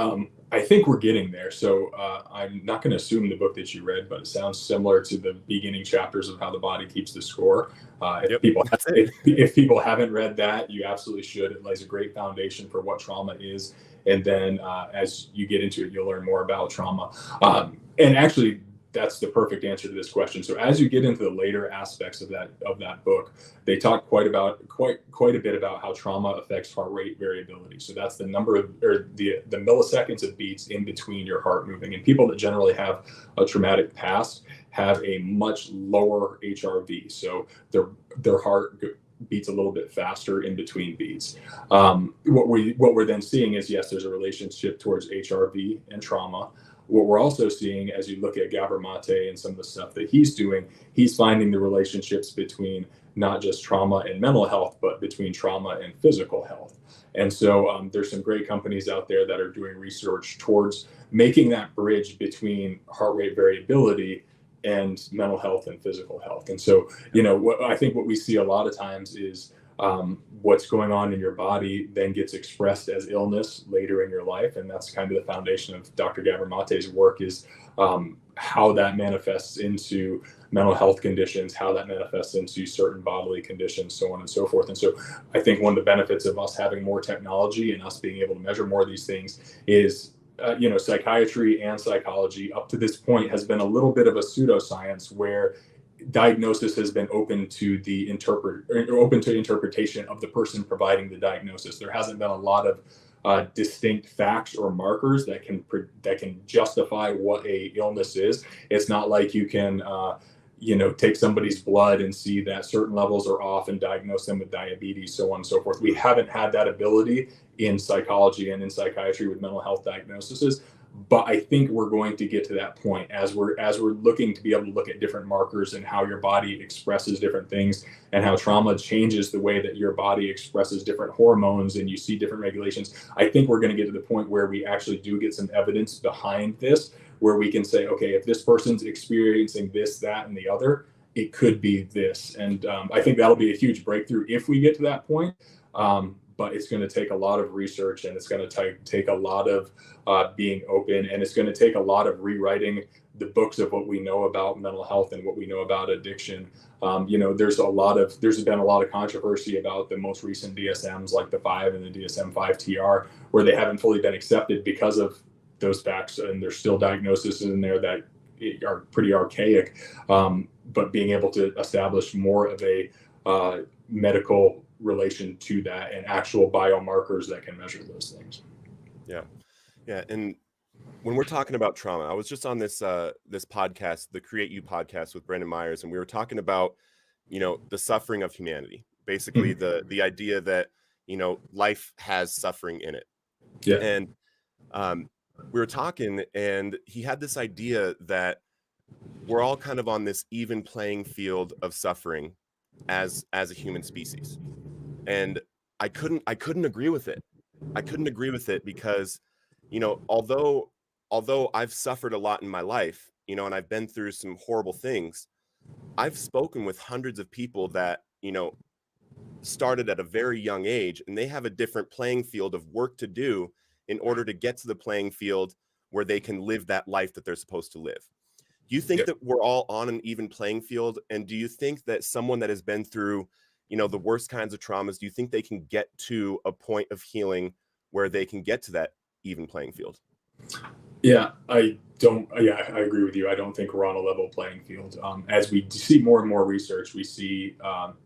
I think we're getting there. So I'm not going to assume the book that you read, but it sounds similar to the beginning chapters of How the Body Keeps the Score. If people haven't read that, you absolutely should. It lays a great foundation for what trauma is. And then as you get into it, you'll learn more about trauma. And actually, that's the perfect answer to this question. So as you get into the later aspects of that book, they talk quite a bit about how trauma affects heart rate variability. So that's the number of, or the milliseconds of beats in between your heart moving. And people that generally have a traumatic past have a much lower HRV. So their heart beats a little bit faster in between beats. What we're then seeing is, yes, there's a relationship towards HRV and trauma. What we're also seeing, as you look at Gabor Mate and some of the stuff that he's doing, he's finding the relationships between not just trauma and mental health, but between trauma and physical health. And so there's some great companies out there that are doing research towards making that bridge between heart rate variability and mental health and physical health. And so, I think what we see a lot of times is what's going on in your body then gets expressed as illness later in your life. And that's kind of the foundation of Dr. Gabor Mate's work, is how that manifests into mental health conditions, how that manifests into certain bodily conditions, so on and so forth. And so I think one of the benefits of us having more technology and us being able to measure more of these things is, psychiatry and psychology up to this point has been a little bit of a pseudoscience, where diagnosis has been open to interpretation of the person providing the diagnosis. There hasn't been a lot of distinct facts or markers that can justify what a illness is. It's not like you can take somebody's blood and see that certain levels are off and diagnose them with diabetes, so on and so forth. We haven't had that ability in psychology and in psychiatry with mental health diagnoses. But I think we're going to get to that point as we're looking to be able to look at different markers and how your body expresses different things, and how trauma changes the way that your body expresses different hormones, and you see different regulations. I think we're going to get to the point where we actually do get some evidence behind this, where we can say, okay, if this person's experiencing this, that, and the other, it could be this. And I think that'll be a huge breakthrough if we get to that point. But it's going to take a lot of research, and it's going to take a lot of being open, and it's going to take a lot of rewriting the books of what we know about mental health and what we know about addiction. There's been a lot of controversy about the most recent DSMs, like the 5 and the DSM-5-TR, where they haven't fully been accepted because of those facts, and there's still diagnoses in there that are pretty archaic. But being able to establish more of a medical relation to that and actual biomarkers that can measure those things. Yeah. And when we're talking about trauma, I was just on this podcast, the Create You podcast with Brandon Myers, and we were talking about, the suffering of humanity, basically the idea that, life has suffering in it. Yeah. And we were talking, and he had this idea that we're all kind of on this even playing field of suffering as a human species. And I couldn't agree with it. I couldn't agree with it because, although I've suffered a lot in my life, and I've been through some horrible things, I've spoken with hundreds of people that, started at a very young age, and they have a different playing field of work to do in order to get to the playing field where they can live that life that they're supposed to live. Do you think that we're all on an even playing field? And do you think that someone that has been through, the worst kinds of traumas, do you think they can get to a point of healing where they can get to that even playing field? Yeah, I agree with you. I don't think we're on a level playing field. As we see more and more research, we see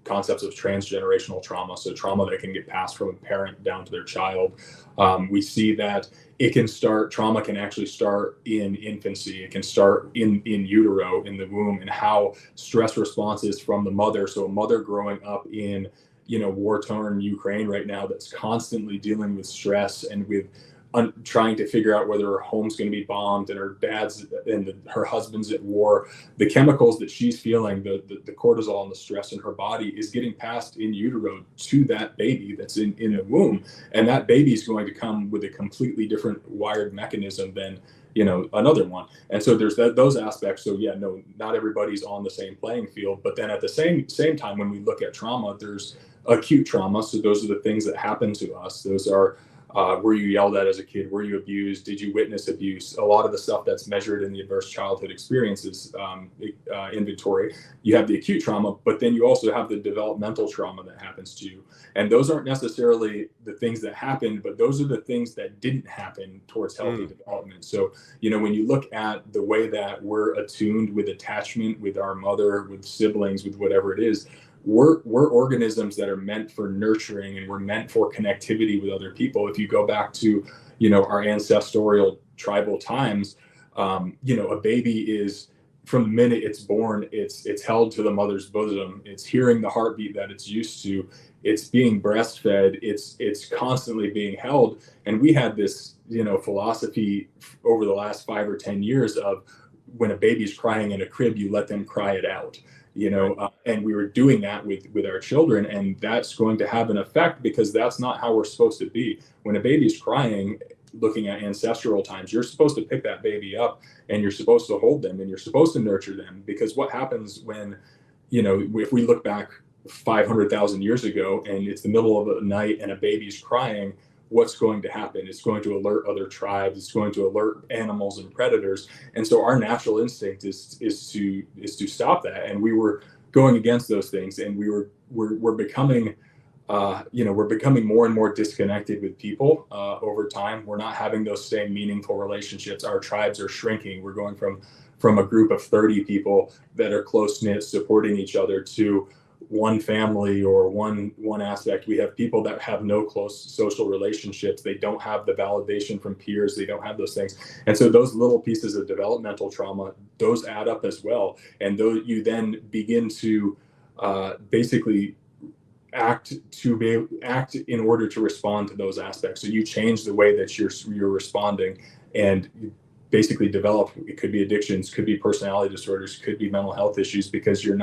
concepts of transgenerational trauma, so trauma that can get passed from a parent down to their child. We see that trauma can actually start in infancy. It can start in utero, in the womb, and how stress responses from the mother. So a mother growing up in, war-torn Ukraine right now, that's constantly dealing with stress and with trying to figure out whether her home's going to be bombed, and her dad's and her husband's at war. The chemicals that she's feeling, the cortisol and the stress in her body, is getting passed in utero to that baby that's in the womb, and that baby is going to come with a completely different wired mechanism than another one. And so there's those aspects. So yeah, no, not everybody's on the same playing field. But then at the same time, when we look at trauma, there's acute trauma. So those are the things that happen to us. Those are were you yelled at as a kid? Were you abused? Did you witness abuse? A lot of the stuff that's measured in the adverse childhood experiences inventory. You have the acute trauma, but then you also have the developmental trauma that happens to you. And those aren't necessarily the things that happened, but those are the things that didn't happen towards healthy development. So, when you look at the way that we're attuned with attachment with our mother, with siblings, with whatever it is, we're organisms that are meant for nurturing, and we're meant for connectivity with other people. If you go back to, our ancestral tribal times, a baby is, from the minute it's born, it's held to the mother's bosom. It's hearing the heartbeat that it's used to. It's being breastfed. It's constantly being held. And we had this, philosophy over the last 5 or 10 years of, when a baby's crying in a crib, you let them cry it out. And we were doing that with our children, and that's going to have an effect, because that's not how we're supposed to be. When a baby's crying, looking at ancestral times, you're supposed to pick that baby up, and you're supposed to hold them, and you're supposed to nurture them. Because what happens when, if we look back 500,000 years ago, and it's the middle of the night and a baby's crying, what's going to happen? It's going to alert other tribes. It's going to alert animals and predators. And so our natural instinct is to stop that. And we were going against those things, and we're becoming we're becoming more and more disconnected with people over time. We're not having those same meaningful relationships. Our tribes are shrinking. We're going from a group of 30 people that are close knit, supporting each other, to one family or one aspect. We have people that have no close social relationships. They don't have the validation from peers. They don't have those things. And so those little pieces of developmental trauma, those add up as well. And though you then begin to basically act in order to respond to those aspects. So you change the way that you're responding, and you basically develop. It could be addictions, could be personality disorders, could be mental health issues, because your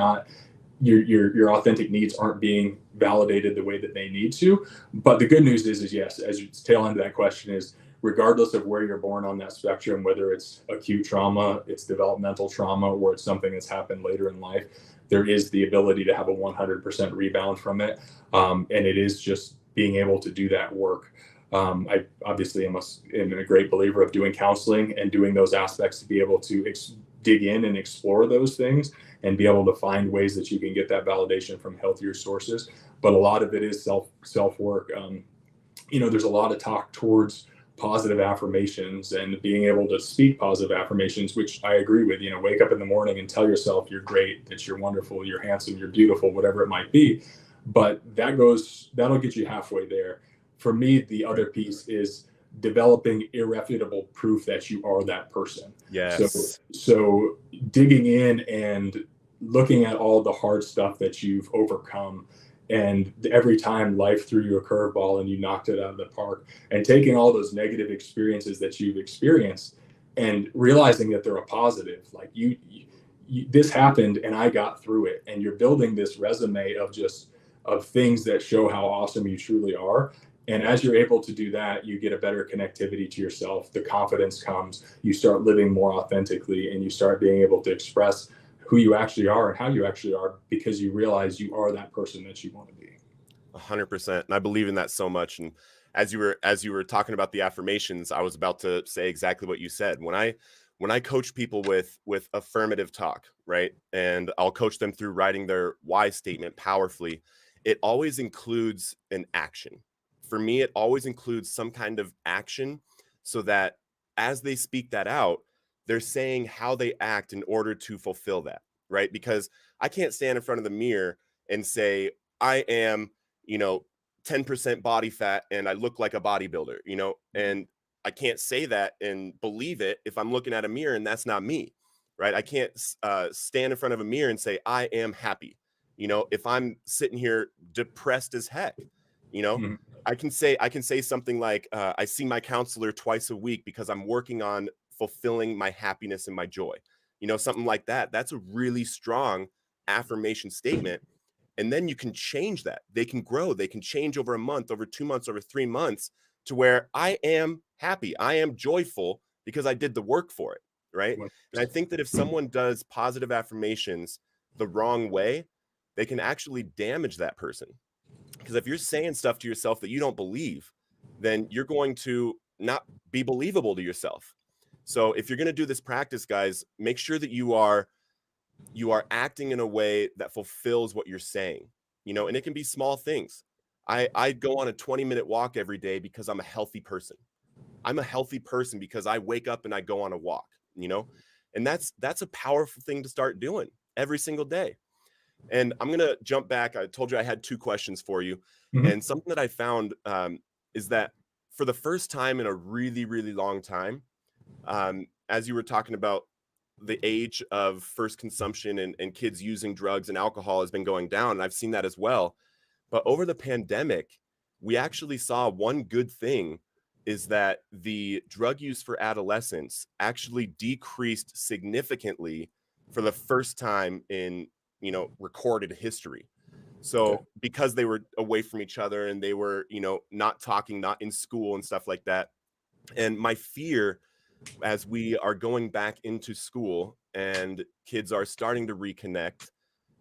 authentic needs aren't being validated the way that they need to. But the good news is yes, as you tail end of that question, is regardless of where you're born on that spectrum, whether it's acute trauma, it's developmental trauma, or it's something that's happened later in life, there is the ability to have a 100% rebound from it. And it is just being able to do that work. I obviously am a great believer of doing counseling and doing those aspects to be able to dig in and explore those things and be able to find ways that you can get that validation from healthier sources. But a lot of it is self work. There's a lot of talk towards positive affirmations and being able to speak positive affirmations, which I agree with. Wake up in the morning and tell yourself you're great, that you're wonderful, you're handsome, you're beautiful, whatever it might be. But that'll get you halfway there. For me, the other piece is developing irrefutable proof that you are that person. Yes. So digging in and looking at all the hard stuff that you've overcome, and every time life threw you a curveball and you knocked it out of the park, and taking all those negative experiences that you've experienced and realizing that they're a positive. Like this happened and I got through it, and you're building this resume of things that show how awesome you truly are. And as you're able to do that, you get a better connectivity to yourself. The confidence comes, you start living more authentically, and you start being able to express who you actually are and how you actually are, because you realize you are that person that you want to be. 100%. And I believe in that so much. And as you were talking about the affirmations, I was about to say exactly what you said. When I coach people with affirmative talk, right? And I'll coach them through writing their why statement powerfully. It always includes an action. For me, it always includes some kind of action, so that as they speak that out, they're saying how they act in order to fulfill that, right? Because I can't stand in front of the mirror and say, I am, 10% body fat and I look like a bodybuilder, and I can't say that and believe it if I'm looking at a mirror and that's not me, right? I can't stand in front of a mirror and say, I am happy, if I'm sitting here depressed as heck, Mhm. I can say something like, I see my counselor twice a week because I'm working on fulfilling my happiness and my joy, something like that. That's a really strong affirmation statement. And then you can change that. They can grow. They can change over a month, over 2 months, over 3 months, to where I am happy. I am joyful because I did the work for it. Right. And I think that if someone does positive affirmations the wrong way, they can actually damage that person. Because if you're saying stuff to yourself that you don't believe, then you're going to not be believable to yourself. So if you're going to do this practice, guys, make sure that you are acting in a way that fulfills what you're saying, and it can be small things. I go on a 20-minute walk every day because I'm a healthy person. I'm a healthy person because I wake up and I go on a walk, and that's a powerful thing to start doing every single day. And I'm going to jump back. I told you I had 2 questions for you. Mhm. And something that I found is that for the first time in a really, really long time, as you were talking about, the age of first consumption and kids using drugs and alcohol has been going down. And I've seen that as well. But over the pandemic, we actually saw one good thing, is that the drug use for adolescents actually decreased significantly for the first time in, recorded history. Okay. So because they were away from each other and they were, not talking, not in school and stuff like that. And my fear, as we are going back into school and kids are starting to reconnect,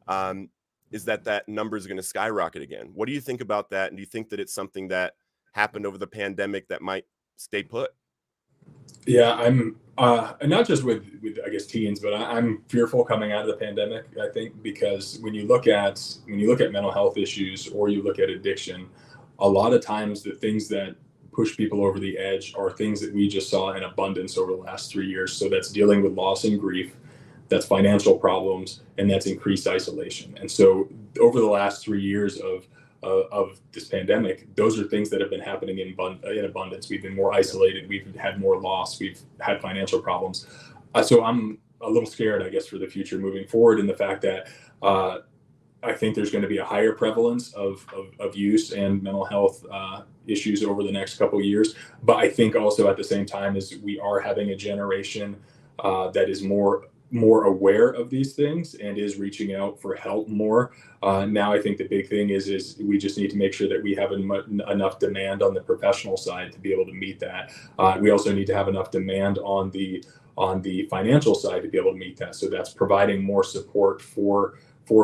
um, is that number is going to skyrocket again. What do you think about that? And do you think that it's something that happened over the pandemic that might stay put? Yeah, I'm not just with I guess teens, but I'm fearful coming out of the pandemic. I think because when you look at mental health issues or you look at addiction, a lot of times the things that push people over the edge are things that we just saw in abundance over the last 3 years. So that's dealing with loss and grief, that's financial problems, and that's increased isolation. And so over the last 3 years of this pandemic, those are things that have been happening in abundance. We've been more isolated. We've had more loss. We've had financial problems. So I'm a little scared, I guess, for the future moving forward, in the fact that I think there's going to be a higher prevalence of use and mental health issues over the next couple of years. But I think also at the same time is we are having a generation that is more aware of these things and is reaching out for help more. Now, I think the big thing is we just need to make sure that we have enough demand on the professional side to be able to meet that. We also need to have enough demand on the financial side to be able to meet that. So that's providing more support for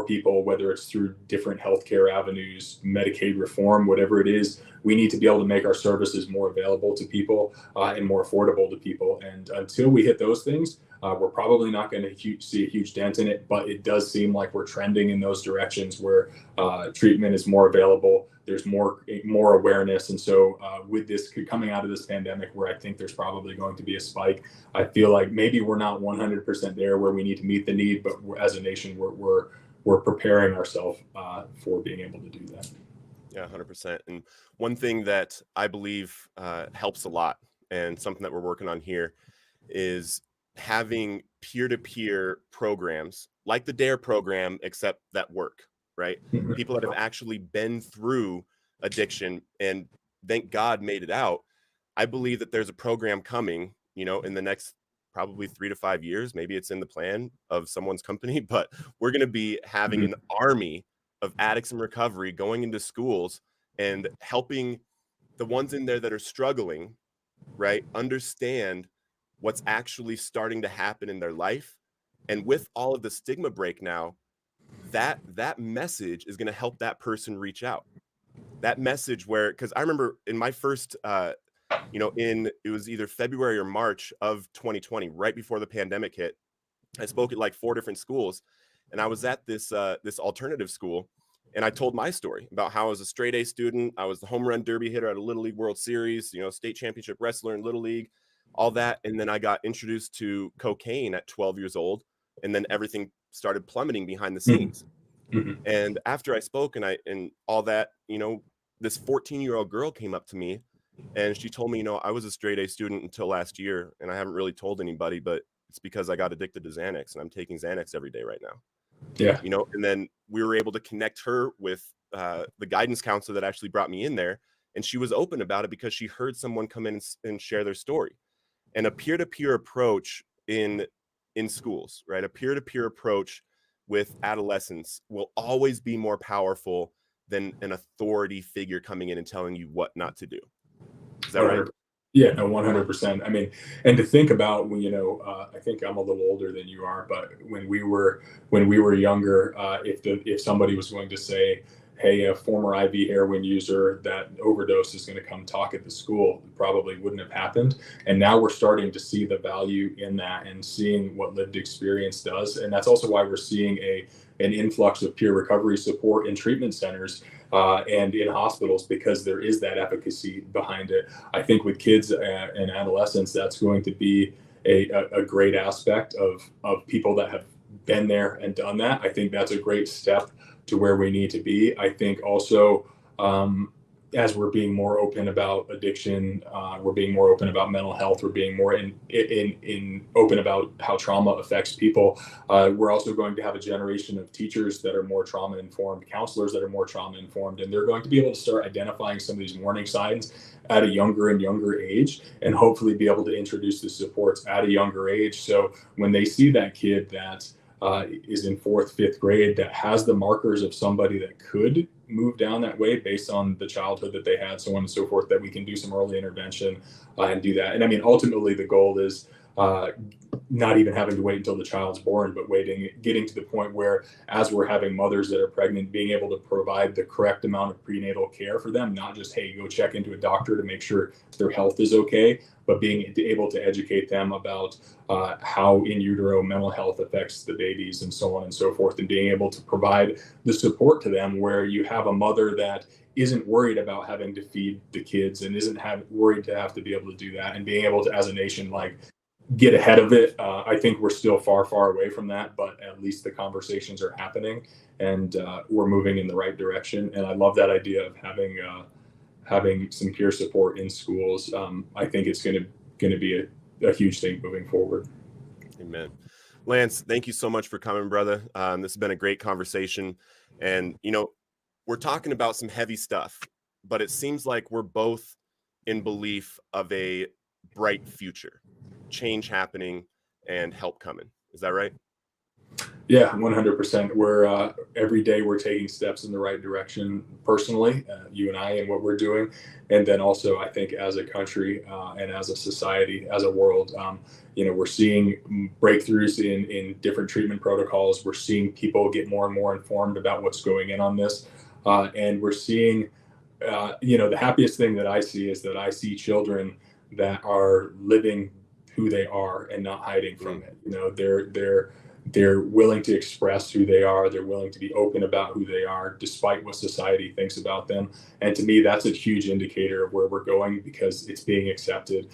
people, whether it's through different healthcare avenues, Medicaid reform, whatever it is. We need to be able to make our services more available to people and more affordable to people. And until we hit those things, we're probably not going to see a huge dent in it, but it does seem like we're trending in those directions where treatment is more available. There's more awareness. And so with this coming out of this pandemic, where I think there's probably going to be a spike, I feel like maybe we're not 100% there where we need to meet the need, but as a nation, we're preparing ourselves for being able to do that. Yeah, 100%. And one thing that I believe helps a lot, and something that we're working on here, is having peer-to-peer programs like the DARE program, except that work, right? People that have actually been through addiction and thank God made it out. I believe that there's a program coming, in the next probably 3 to 5 years. Maybe it's in the plan of someone's company, but we're going to be having an army of addicts in recovery going into schools and helping the ones in there that are struggling, right, understand what's actually starting to happen in their life. And with all of the stigma break now, that message is going to help that person reach out. That message because I remember in my first, it was either February or March of 2020, right before the pandemic hit, I spoke at like 4 different schools, and I was at this alternative school, and I told my story about how I was a straight A student. I was the home run derby hitter at a Little League World Series, state championship wrestler in Little League, all that. And then I got introduced to cocaine at 12 years old, and then everything started plummeting behind the scenes. And after I spoke and all that, this 14-year-old girl came up to me, and she told me, I was a straight A student until last year, and I haven't really told anybody, but it's because I got addicted to Xanax, and I'm taking Xanax every day right now. Yeah. And then we were able to connect her with the guidance counselor that actually brought me in there. And she was open about it because she heard someone come in and share their story. And a peer-to-peer approach in schools, right? A peer-to-peer approach with adolescents will always be more powerful than an authority figure coming in and telling you what not to do. Is that right? Yeah, no, 100%. I mean, and to think about I think I'm a little older than you are, but when we were younger, if somebody was going to say, hey, a former IV heroin user that overdose is going to come talk at the school, it probably wouldn't have happened. And now we're starting to see the value in that and seeing what lived experience does. And that's also why we're seeing an influx of peer recovery support in treatment centers and in hospitals, because there is that efficacy behind it. I think with kids and adolescents, that's going to be a great aspect of people that have been there and done that. I think that's a great step to where we need to be. I think also as we're being more open about addiction, we're being more open about mental health, we're being more in open about how trauma affects people. We're also going to have a generation of teachers that are more trauma informed, counselors that are more trauma informed, and they're going to be able to start identifying some of these warning signs at a younger and younger age, and hopefully be able to introduce the supports at a younger age. So when they see that kid that is in 4th, 5th grade that has the markers of somebody that could move down that way based on the childhood that they had, so on and so forth, that we can do some early intervention and do that. And I mean, ultimately the goal is not even having to wait until the child's born, but getting to the point where, as we're having mothers that are pregnant, being able to provide the correct amount of prenatal care for them, not just, hey, go check into a doctor to make sure their health is okay, but being able to educate them about how in utero mental health affects the babies and so on and so forth, and being able to provide the support to them where you have a mother that isn't worried about having to feed the kids and isn't worried to have to be able to do that, and being able to, as a nation, like, get ahead of it. I think we're still far, far away from that, but at least the conversations are happening, and we're moving in the right direction. And I love that idea of having some peer support in schools. I think it's going to be a huge thing moving forward. Amen. Lance, thank you so much for coming, brother. This has been a great conversation, and we're talking about some heavy stuff, but it seems like we're both in belief of a bright future, change happening, and help coming. Is that right? Yeah, 100%. We're every day we're taking steps in the right direction personally, you and I, and what we're doing. And then also, I think, as a country and as a society, as a world, we're seeing breakthroughs in different treatment protocols. We're seeing people get more and more informed about what's going in on this. And we're seeing, the happiest thing that I see is that I see children that are living who they are and not hiding from it. They're willing to express who they are. They're willing to be open about who they are, despite what society thinks about them. And to me, that's a huge indicator of where we're going, because it's being accepted.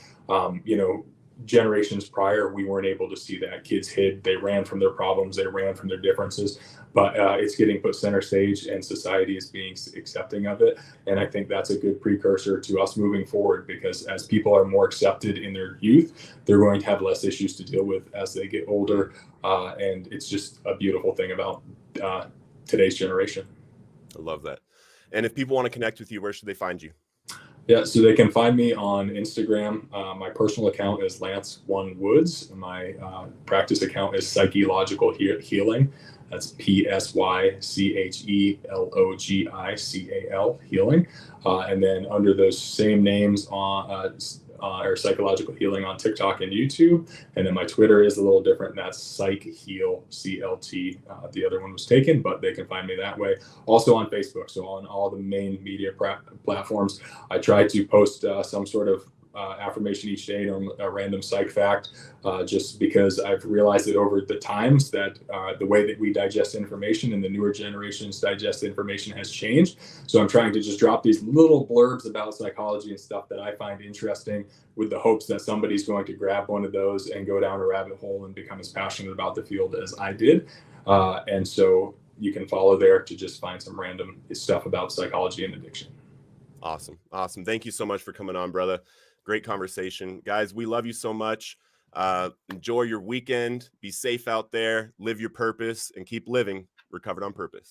Generations prior, we weren't able to see that. Kids hid, they ran from their problems, they ran from their differences, but it's getting put center stage, and society is being accepting of it. And I think that's a good precursor to us moving forward, because as people are more accepted in their youth, they're going to have less issues to deal with as they get older. And it's just a beautiful thing about today's generation. I love that. And if people want to connect with you, where should they find you? Yeah, so they can find me on Instagram. My personal account is Lance1 Woods. My practice account is Psychological Healing. That's PSYCHELOGICAL Healing. And then under those same names on or Psychological Healing on TikTok and YouTube. And then my Twitter is a little different. That's PsychHeal CLT. The other one was taken, but they can find me that way. Also on Facebook. So on all the main media platforms, I try to post some sort of affirmation each day, or a random psych fact, just because I've realized that over the times that the way that we digest information and the newer generations digest information has changed. So I'm trying to just drop these little blurbs about psychology and stuff that I find interesting, with the hopes that somebody's going to grab one of those and go down a rabbit hole and become as passionate about the field as I did. And so you can follow there to just find some random stuff about psychology and addiction. Awesome. Thank you so much for coming on, brother. Great conversation. Guys, we love you so much. Enjoy your weekend. Be safe out there. Live your purpose and keep living Recovered on Purpose.